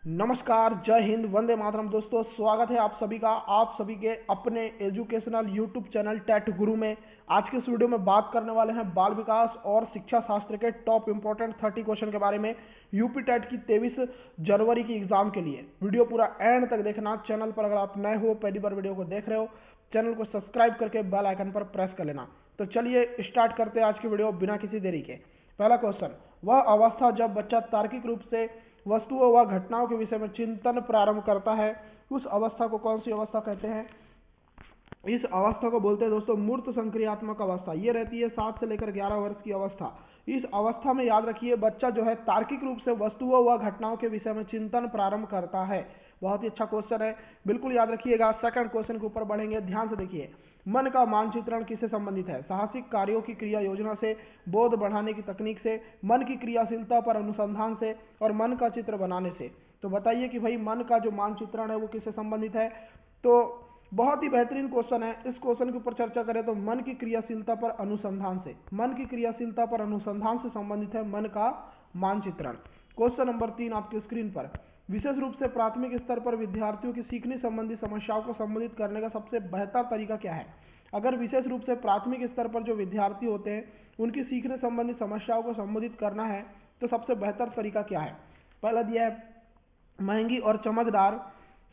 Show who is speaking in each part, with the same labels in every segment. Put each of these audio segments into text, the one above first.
Speaker 1: नमस्कार, जय हिंद, वंदे मातरम। दोस्तों, स्वागत है आप सभी का आप सभी के अपने एजुकेशनल यूट्यूब चैनल टेट गुरु में। आज के इस वीडियो में बात करने वाले हैं बाल विकास और शिक्षा शास्त्र के टॉप इंपोर्टेंट 30 क्वेश्चन के बारे में, यूपी टेट की 23 जनवरी की एग्जाम के लिए। वीडियो पूरा एंड तक देखना। चैनल पर अगर आप नए हो, पहली बार वीडियो को देख रहे हो, चैनल को सब्सक्राइब करके बेल आइकन पर प्रेस कर लेना। तो चलिए स्टार्ट करते हैं आज की वीडियो बिना किसी देरी के। पहला क्वेश्चन, वह अवस्था जब बच्चा तार्किक रूप से वस्तुओं व घटनाओं के विषय में चिंतन प्रारंभ करता है, उस अवस्था को कौन सी अवस्था कहते हैं? इस अवस्था को बोलते हैं दोस्तों मूर्त संक्रियात्मक अवस्था। ये रहती है 7 से लेकर 11 वर्ष की अवस्था। इस अवस्था में याद रखिए, बच्चा जो है तार्किक रूप से वस्तुओं व घटनाओं के विषय में चिंतन प्रारंभ करता है। बहुत ही अच्छा क्वेश्चन है, बिल्कुल याद रखिएगा। सेकंड क्वेश्चन के ऊपर बढ़ेंगे, ध्यान से देखिए। मन का मानचित्रण किससे संबंधित है? साहसिक कार्यों की क्रिया योजना से, बोध बढ़ाने की तकनीक से, मन की क्रियाशीलता पर अनुसंधान से और मन का चित्र बनाने से। तो बताइए कि भाई मन का जो मानचित्रण है वो किससे संबंधित है? तो बहुत ही बेहतरीन क्वेश्चन है। इस क्वेश्चन के ऊपर चर्चा करें तो मन की क्रियाशीलता पर अनुसंधान से, मन की क्रियाशीलता पर अनुसंधान से संबंधित है मन का मानचित्रण। क्वेश्चन नंबर 3 आपकी स्क्रीन पर, विशेष रूप से प्राथमिक स्तर पर विद्यार्थियों की सीखने संबंधी समस्याओं को संबोधित करने का सबसे बेहतर तरीका क्या है? अगर विशेष रूप से प्राथमिक स्तर पर जो विद्यार्थी होते हैं उनकी सीखने संबंधी समस्याओं को संबोधित करना है तो सबसे बेहतर तरीका क्या है? पहला दिया है महंगी और चमकदार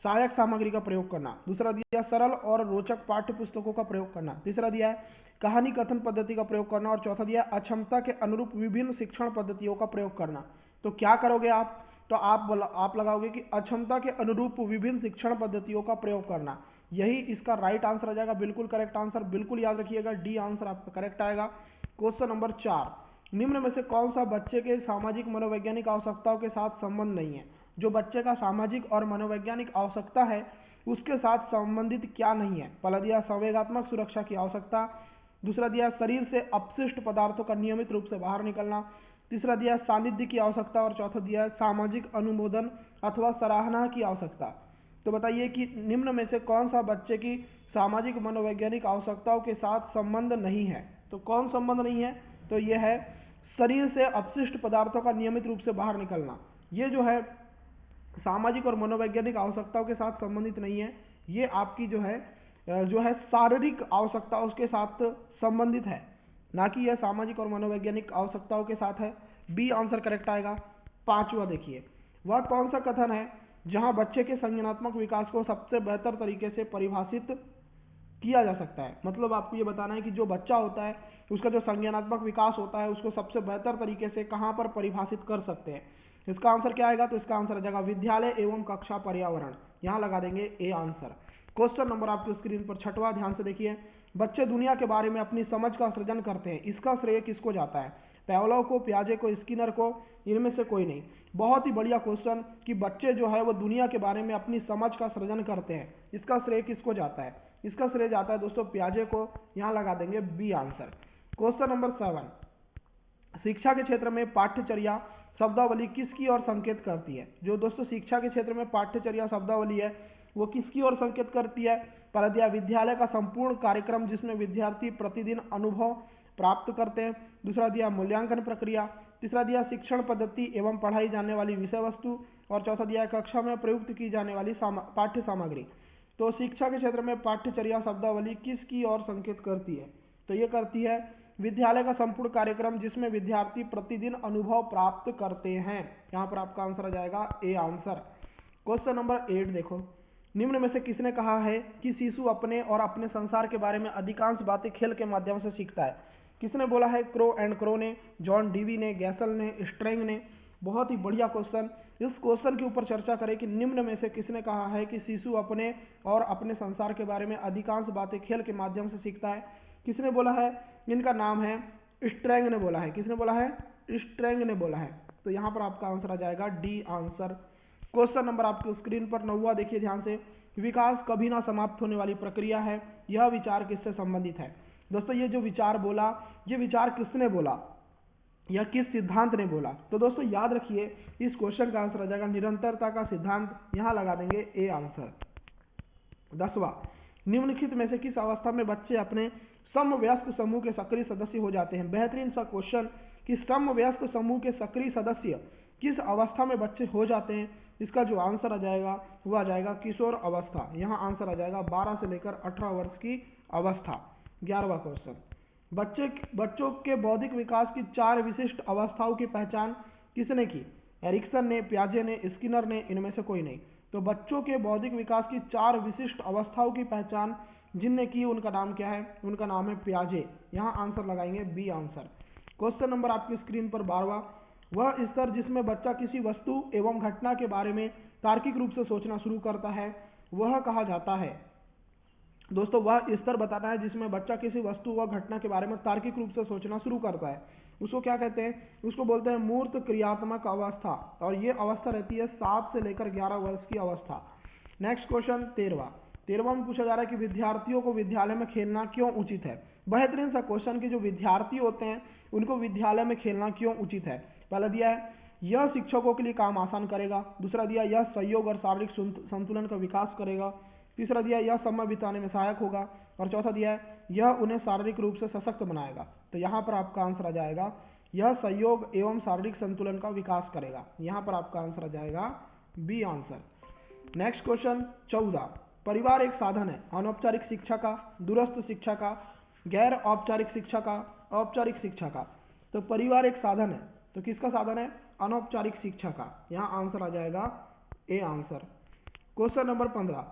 Speaker 1: सहायक सामग्री का प्रयोग करना। दूसरा दिया सरल और रोचक पाठ्य पुस्तकों का प्रयोग करना। तीसरा दिया है कहानी कथन पद्धति का प्रयोग करना। और चौथा दिया अक्षमता के अनुरूप विभिन्न शिक्षण पद्धतियों का प्रयोग करना। तो क्या करोगे आप? तो आप लगाओगे कि अक्षमता के अनुरूप विभिन्न शिक्षण पद्धतियों का प्रयोग करना। यही इसका राइट आंसर आ जाएगा, बिल्कुल करेक्ट आंसर। बिल्कुल याद रखिएगा, डी आंसर आपका करेक्ट आएगा। क्वेश्चन नंबर 4, निम्न में से कौन सा बच्चे के सामाजिक मनोवैज्ञानिक आवश्यकताओं के साथ संबंध नहीं है? जो बच्चे का सामाजिक और मनोवैज्ञानिक आवश्यकता है उसके साथ संबंधित क्या नहीं है? पहला दिया संवेगात्मक सुरक्षा की आवश्यकता। दूसरा दिया शरीर से अपशिष्ट पदार्थों का नियमित रूप से बाहर निकलना। तीसरा दिया सानिध्य की आवश्यकता। और चौथा दिया सामाजिक अनुमोदन अथवा सराहना की आवश्यकता। तो बताइए कि निम्न में से कौन सा बच्चे की सामाजिक मनोवैज्ञानिक आवश्यकताओं के साथ संबंध नहीं है? तो कौन संबंध नहीं है? तो यह है शरीर से अपशिष्ट पदार्थों का नियमित रूप से बाहर निकलना। ये जो है सामाजिक और मनोवैज्ञानिक आवश्यकताओं के साथ संबंधित नहीं है। ये आपकी जो है शारीरिक आवश्यकताओं के साथ संबंधित है, ना कि यह सामाजिक और मनोवैज्ञानिक आवश्यकताओं के साथ है। बी आंसर करेक्ट आएगा। पांचवा देखिए, वह कौन सा कथन है जहां बच्चे के संज्ञानात्मक विकास को सबसे बेहतर तरीके से परिभाषित किया जा सकता है? मतलब आपको ये बताना है कि जो बच्चा होता है उसका जो संज्ञानात्मक विकास होता है उसको सबसे बेहतर तरीके से कहां पर परिभाषित कर सकते हैं। इसका आंसर क्या आएगा? तो इसका आंसर आ जाएगा विद्यालय एवं कक्षा पर्यावरण। यहां लगा देंगे ए आंसर। क्वेश्चन नंबर आपकी स्क्रीन पर छठवां, ध्यान से देखिए। बच्चे दुनिया के बारे में अपनी समझ का सृजन करते हैं, इसका श्रेय किसको जाता है? पेवलोव को, पियाजे को, स्किनर को, इनमें से कोई नहीं। बहुत ही बढ़िया क्वेश्चन कि बच्चे जो है वो दुनिया के बारे में अपनी समझ का सृजन करते हैं, इसका श्रेय किसको जाता है? इसका श्रेय जाता है दोस्तों पियाजे को। यहां लगा देंगे बी आंसर। क्वेश्चन नंबर 7, शिक्षा के क्षेत्र में पाठ्यचर्या शब्दावली किसकी ओर संकेत करती है? जो दोस्तों शिक्षा के क्षेत्र में पाठ्यचर्या शब्दावली है वो किसकी ओर संकेत करती है? पहला दिया विद्यालय का संपूर्ण कार्यक्रम जिसमें विद्यार्थी प्रतिदिन अनुभव प्राप्त करते हैं। दूसरा दिया मूल्यांकन प्रक्रिया। तीसरा दिया शिक्षण पद्धति एवं पढ़ाई जाने वाली विषय वस्तु। और चौथा दिया कक्षा में प्रयुक्त की जाने वाली पाठ्य सामग्री। तो शिक्षा के क्षेत्र में पाठ्यचर्या शब्दावली किसकी ओर संकेत करती है? तो ये करती है विद्यालय का संपूर्ण कार्यक्रम जिसमें विद्यार्थी प्रतिदिन अनुभव प्राप्त करते हैं। यहाँ पर आपका आंसर आ जाएगा ए आंसर। क्वेश्चन नंबर 8 देखो, निम्न में से किसने कहा है कि शिशु अपने और अपने संसार के बारे में अधिकांश बातें खेल के माध्यम से सीखता है? किसने बोला है? क्रो एंड क्रो ने, जॉन डीवी ने, गैसल ने, स्ट्रेंग ने। बहुत ही बढ़िया क्वेश्चन। इस क्वेश्चन के ऊपर चर्चा करें कि निम्न में से किसने कहा है कि शिशु अपने और अपने संसार के बारे में अधिकांश बातें खेल के माध्यम से सीखता है? किसने बोला है? इनका नाम है स्ट्रेंग ने बोला है। किसने बोला है? स्ट्रेंग ने बोला है। तो यहाँ पर आपका आंसर आ जाएगा डी आंसर। क्वेश्चन नंबर आपकी स्क्रीन पर 9वां देखिए ध्यान से। विकास कभी ना समाप्त होने वाली प्रक्रिया है, यह विचार किससे संबंधित है? दोस्तों ये जो विचार बोला, ये विचार किसने बोला या किस सिद्धांत ने बोला? तो दोस्तों याद रखिए इस क्वेश्चन का आंसर आ जाएगा निरंतरता का सिद्धांत। यहां लगा देंगे ए आंसर। 10वां, निम्नलिखित में से किस अवस्था में बच्चे अपने समवयस्क समूह के सक्रिय सदस्य हो जाते हैं? बेहतरीन सा क्वेश्चन कि समवयस्क समूह के सक्रिय सदस्य किस अवस्था में बच्चे हो जाते हैं? इसका जो आंसर आ जाएगा वो आ जाएगा किशोर अवस्था। यहाँ आंसर आ जाएगा 12 से लेकर 18 वर्ष की अवस्था। 11वां क्वेश्चन, बच्चों के बौद्धिक विकास की 4 विशिष्ट अवस्थाओं की पहचान किसने की? एरिक्सन ने, पियाजे ने, स्किनर ने, इनमें से कोई नहीं। तो बच्चों के बौद्धिक विकास की 4 विशिष्ट अवस्थाओं की पहचान जिनने की उनका नाम क्या है? उनका नाम है पियाजे। यहाँ आंसर लगाएंगे बी आंसर। क्वेश्चन नंबर आपकी स्क्रीन पर 12वां, वह स्तर जिसमें बच्चा किसी वस्तु एवं घटना के बारे में तार्किक रूप से सोचना शुरू करता है वह कहा जाता है। दोस्तों वह स्तर बताना है जिसमें बच्चा किसी वस्तु व घटना के बारे में तार्किक रूप से सोचना शुरू करता है, उसको क्या कहते हैं? उसको बोलते हैं मूर्त क्रियात्मक अवस्था, और ये अवस्था रहती है 7 से लेकर 11 वर्ष की अवस्था। नेक्स्ट क्वेश्चन 13वां में पूछा जा रहा है कि विद्यार्थियों को विद्यालय में खेलना क्यों उचित है? बेहतरीन सा क्वेश्चन कि जो विद्यार्थी होते हैं उनको विद्यालय में खेलना क्यों उचित है। पहला दिया है यह शिक्षकों के लिए काम आसान करेगा, दूसरा दिया यह सहयोग और शारीरिक संतुलन का विकास करेगा, तीसरा दिया यह समय बिताने में सहायक होगा, और चौथा दिया है यह उन्हें शारीरिक रूप से सशक्त बनाएगा। तो यहाँ पर आपका आंसर आ जाएगा यह सहयोग एवं शारीरिक संतुलन का विकास करेगा। यहाँ पर आपका आंसर आ जाएगा बी आंसर। नेक्स्ट क्वेश्चन 14, परिवार एक साधन है अनौपचारिक शिक्षा का, दूरस्थ शिक्षा का, गैर औपचारिक शिक्षा का, औपचारिक शिक्षा का। तो परिवार एक साधन है, तो किसका साधन है? अनौपचारिक शिक्षा का। यहाँ आंसर आ जाएगा ए आंसर। क्वेश्चन नंबर 15,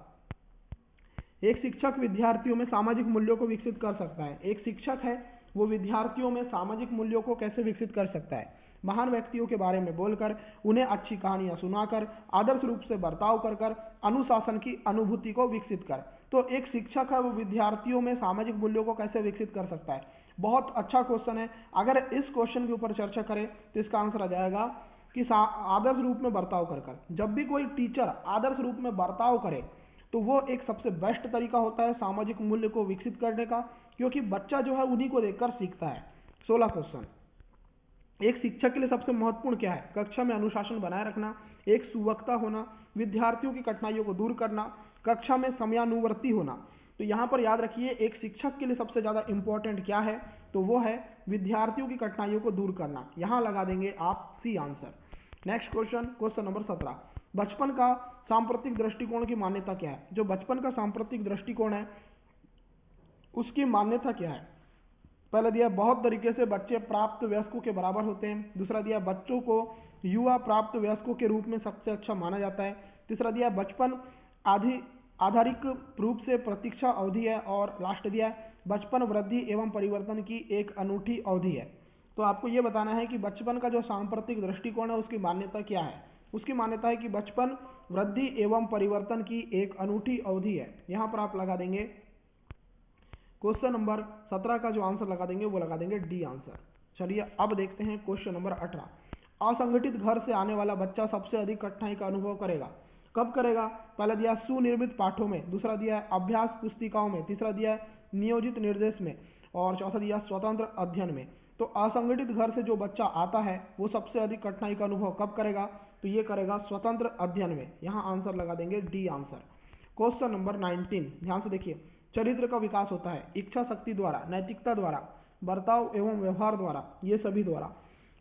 Speaker 1: एक शिक्षक विद्यार्थियों में सामाजिक मूल्यों को विकसित कर सकता है। एक शिक्षक है वो विद्यार्थियों में सामाजिक मूल्यों को कैसे विकसित कर सकता है? महान व्यक्तियों के बारे में बोलकर, उन्हें अच्छी कहानियां सुनाकर, आदर्श रूप से बर्ताव कर कर, अनुशासन की अनुभूति को विकसित कर। तो एक शिक्षक है वो विद्यार्थियों में सामाजिक मूल्यों को कैसे विकसित कर सकता है? बहुत अच्छा क्वेश्चन है। अगर इस क्वेश्चन के ऊपर चर्चा करें तो इसका आंसर आ जाएगा कि आदर्श रूप में बर्ताव कर कर। जब भी कोई टीचर आदर्श रूप में बर्ताव करे तो वो एक सबसे बेस्ट तरीका होता है सामाजिक मूल्य को विकसित करने का, क्योंकि बच्चा जो है उन्हीं को देखकर सीखता है। 16 क्वेश्चन, एक शिक्षक के लिए सबसे महत्वपूर्ण क्या है? कक्षा में अनुशासन बनाए रखना, एक सुवक्ता होना, विद्यार्थियों की कठिनाइयों को दूर करना, कक्षा में समयानुवर्ती होना। तो यहाँ पर याद रखिए एक शिक्षक के लिए सबसे ज्यादा इंपॉर्टेंट क्या है? तो वो है विद्यार्थियों की कठिनाइयों को दूर करना। यहाँ लगा देंगे आप C answer. Next question number 17, बचपन का सांप्रतिक दृष्टिकोण की मान्यता क्या है? जो बचपन का सांप्रतिक दृष्टिकोण है उसकी मान्यता क्या है? पहला दिया बहुत तरीके से बच्चे प्राप्त वयस्कों के बराबर होते हैं, दूसरा दिया बच्चों को युवा प्राप्त वयस्कों के रूप में सबसे अच्छा माना जाता है, तीसरा दिया बचपन आधारिक रूप से प्रतीक्षा अवधि है, और लास्ट दिया बचपन वृद्धि एवं परिवर्तन की एक अनूठी अवधि है। तो आपको यह बताना है कि बचपन का जो सांप्रतिक दृष्टिकोण है उसकी मान्यता क्या है। उसकी मान्यता है कि बचपन वृद्धि एवं परिवर्तन की एक अनूठी अवधि है। यहां पर आप लगा देंगे क्वेश्चन नंबर 17 का जो आंसर लगा देंगे वो लगा देंगे डी आंसर। चलिए अब देखते हैं क्वेश्चन नंबर 18, असंगठित घर से आने वाला बच्चा सबसे अधिक कठिनाई का अनुभव करेगा। कब करेगा? पहला दिया सुनिर्मित पाठों में, दूसरा दिया अभ्यास पुस्तिकाओं में, तीसरा दिया नियोजित निर्देश में, और चौथा दिया स्वतंत्र अध्ययन में। तो असंगठित घर से जो बच्चा आता है वो सबसे अधिक कठिनाई का अनुभव कब करेगा? तो ये करेगा स्वतंत्र अध्ययन में। यहाँ आंसर लगा देंगे डी आंसर। क्वेश्चन नंबर 19, ध्यान से देखिए, चरित्र का विकास होता है इच्छा शक्ति द्वारा, नैतिकता द्वारा, बर्ताव एवं व्यवहार द्वारा, ये सभी द्वारा।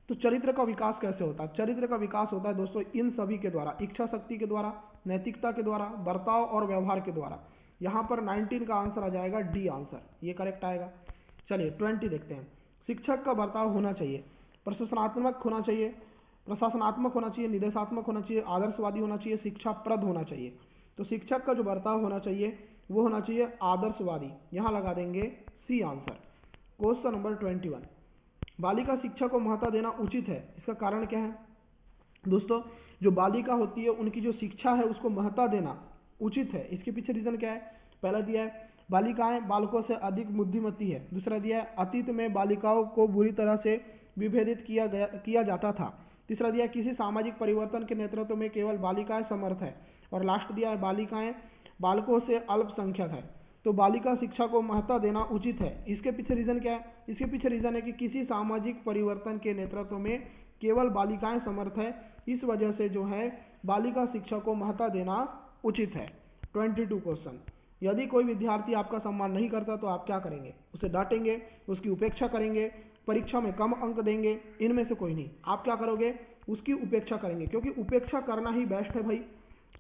Speaker 1: तो चरित्र का विकास कैसे होता है? चरित्र का विकास होता है दोस्तों इन सभी के द्वारा, इच्छा शक्ति के द्वारा, नैतिकता के द्वारा, बर्ताव और व्यवहार के द्वारा। यहाँ पर 19 का आंसर आ जाएगा डी आंसर, ये करेक्ट आएगा। चलिए 20 देखते हैं, शिक्षक का बर्ताव होना चाहिए प्रशासनात्मक होना चाहिए, निर्देशात्मक होना चाहिए, आदर्शवादी होना चाहिए, शिक्षाप्रद होना चाहिए। तो शिक्षक का जो बर्ताव होना चाहिए वो होना चाहिए आदर्शवादी। यहाँ लगा देंगे सी आंसर। क्वेश्चन नंबर 21, बालिका शिक्षा को महत्व देना उचित है, इसका कारण क्या है? दोस्तों जो बालिका होती है उनकी जो शिक्षा है उसको महत्व देना उचित है। इसके पीछे रीजन क्या है? पहला दिया है बालिकाएं बालकों से अधिक बुद्धिमती है, दूसरा दिया है अतीत में बालिकाओं को बुरी तरह से विभेदित किया जाता था, तीसरा दिया किसी सामाजिक परिवर्तन के नेतृत्व में केवल बालिकाएं समर्थ है, और लास्ट दिया है बालिकाएं बालकों से अल्पसंख्यक है। तो बालिका शिक्षा को महत्व देना उचित है। इसके पीछे रीजन क्या है? इसके पीछे रीजन है कि किसी सामाजिक परिवर्तन के नेतृत्व में केवल बालिकाएं समर्थ है, इस वजह से जो है बालिका शिक्षा को महत्व देना उचित है। 22 क्वेश्चन, यदि कोई विद्यार्थी आपका सम्मान नहीं करता तो आप क्या करेंगे? उसे डांटेंगे, उसकी उपेक्षा करेंगे, परीक्षा में कम अंक देंगे, इनमें से कोई नहीं। आप क्या करोगे? उसकी उपेक्षा करेंगे, क्योंकि उपेक्षा करना ही बेस्ट है भाई।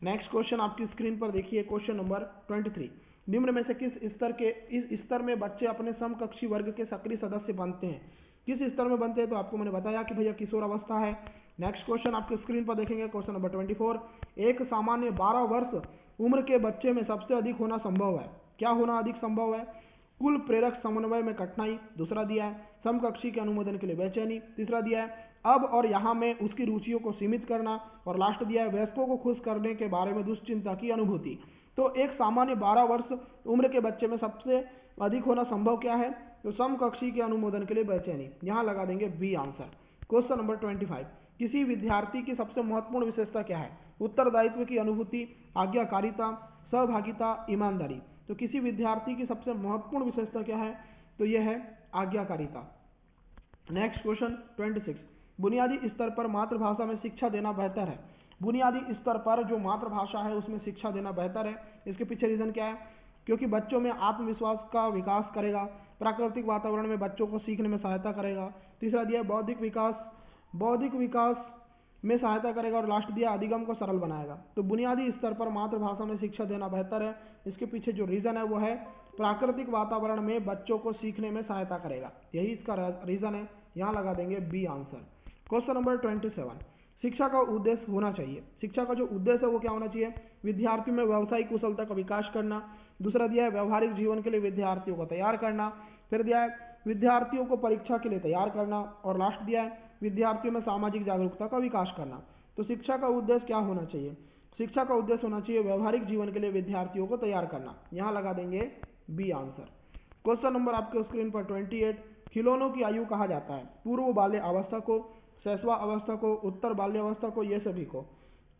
Speaker 1: नेक्स्ट क्वेश्चन आपकी स्क्रीन पर देखिए, क्वेश्चन नंबर 23। निम्न में से इस स्तर में बच्चे अपने समकक्षी वर्ग के सक्रिय सदस्य बनते हैं? किस स्तर में बनते हैं? तो आपको मैंने बताया कि भैया किशोर अवस्था है। नेक्स्ट क्वेश्चन आपके स्क्रीन पर देखेंगे, क्वेश्चन नंबर 24। एक सामान्य 12 वर्ष उम्र के बच्चे में सबसे अधिक होना संभव है? क्या होना अधिक संभव है? कुल प्रेरक समन्वय में कठिनाई, दूसरा दिया है समकक्षी के अनुमोदन के लिए बेचैनी, तीसरा दिया है अब और यहाँ में उसकी रुचियों को सीमित करना, और लास्ट दिया है वयस्कों को खुश करने के बारे में दुश्चिंता की अनुभूति। तो एक सामान्य 12 वर्ष उम्र के बच्चे में सबसे अधिक होना संभव क्या है? तो समकक्षी के अनुमोदन के लिए बेचैनी, यहाँ लगा देंगे बी आंसर। Question number 25। किसी विद्यार्थी की सबसे महत्वपूर्ण विशेषता क्या है? उत्तरदायित्व की अनुभूति, आज्ञाकारिता, सहभागिता, ईमानदारी। तो किसी विद्यार्थी की सबसे महत्वपूर्ण विशेषता क्या है? तो यह है आज्ञाकारिता। Next question 26। बुनियादी स्तर पर मातृभाषा में शिक्षा देना बेहतर है? बुनियादी स्तर पर जो मातृभाषा है उसमें शिक्षा देना बेहतर है। इसके पीछे रीजन क्या है? क्योंकि बच्चों में आत्मविश्वास का विकास करेगा, प्राकृतिक वातावरण में बच्चों को सीखने में सहायता करेगा, तीसरा दिया बौद्धिक विकास में सहायता करेगा, और लास्ट दिया अधिगम को सरल बनाएगा। तो बुनियादी स्तर पर मातृभाषा में शिक्षा देना बेहतर है। इसके पीछे जो रीजन है वो है प्राकृतिक वातावरण में बच्चों को सीखने में सहायता करेगा, यही इसका रीजन है, यहाँ लगा देंगे बी आंसर। Question number 27। शिक्षा का उद्देश्य होना चाहिए। शिक्षा का जो उद्देश्य है वो क्या होना चाहिए? विद्यार्थियों में व्यावसायिक कुशलता का विकास करना, दूसरा दिया है व्यवहारिक जीवन के लिए विद्यार्थियों को तैयार करना, फिर दिया है विद्यार्थियों को परीक्षा के लिए तैयार करना, और लास्ट दिया है विद्यार्थियों में सामाजिक जागरूकता का विकास करना। तो शिक्षा का उद्देश्य क्या होना चाहिए? शिक्षा का उद्देश्य होना चाहिए व्यवहारिक जीवन के लिए विद्यार्थियों को तैयार करना, यहाँ लगा देंगे बी आंसर। क्वेश्चन नंबर आपके स्क्रीन पर 28। खिलौनों की आयु कहा जाता है? पूर्व बाल्य अवस्था को, शैशवा अवस्था को, उत्तर बाल्य अवस्था को, ये सभी को।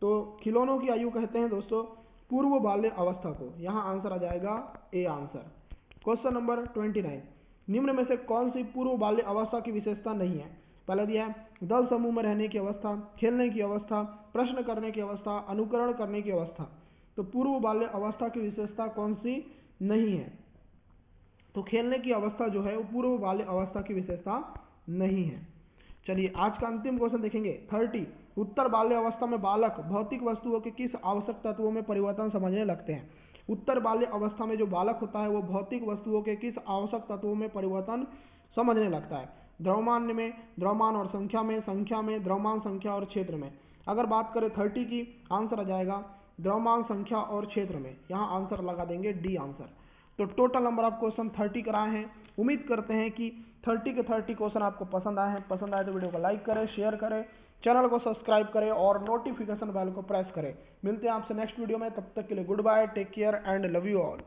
Speaker 1: तो खिलौनों की आयु कहते हैं दोस्तों पूर्व बाल्य अवस्था को, यहाँ आंसर आ जाएगा ए आंसर। Question number 29। निम्न में से कौन सी पूर्व बाल्य अवस्था की विशेषता नहीं है? पहला दिया है दल समूह में रहने की अवस्था, खेलने की अवस्था, प्रश्न करने की अवस्था, अनुकरण करने की अवस्था। तो पूर्व बाल्य अवस्था की विशेषता कौन सी नहीं है? तो खेलने की अवस्था जो है वो पूर्व बाल्य अवस्था की विशेषता नहीं है। चलिए आज का अंतिम क्वेश्चन देखेंगे 30। उत्तर बाल्य अवस्था में बालक भौतिक वस्तुओं के किस आवश्यक तत्वों में परिवर्तन समझने लगते हैं? उत्तर बाल्य अवस्था में जो बालक होता है वो भौतिक वस्तुओं के किस आवश्यक तत्वों में परिवर्तन समझने लगता है? द्रव्यमान में, द्रव्यमान और संख्या में, संख्या में, द्रव्यमान, संख्या और क्षेत्र में। अगर बात करें 30 की, आंसर आ जाएगा द्रव्यमान, संख्या और क्षेत्र में, यहाँ आंसर लगा देंगे डी आंसर। तो टोटल नंबर ऑफ क्वेश्चन 30 कराए हैं। उम्मीद करते हैं कि 30 के 30 क्वेश्चन आपको पसंद आए हैं। पसंद आए तो वीडियो को लाइक करें, शेयर करें, चैनल को सब्सक्राइब करें और नोटिफिकेशन बेल को प्रेस करें। मिलते हैं आपसे नेक्स्ट वीडियो में, तब तक के लिए goodbye, take care and love you all.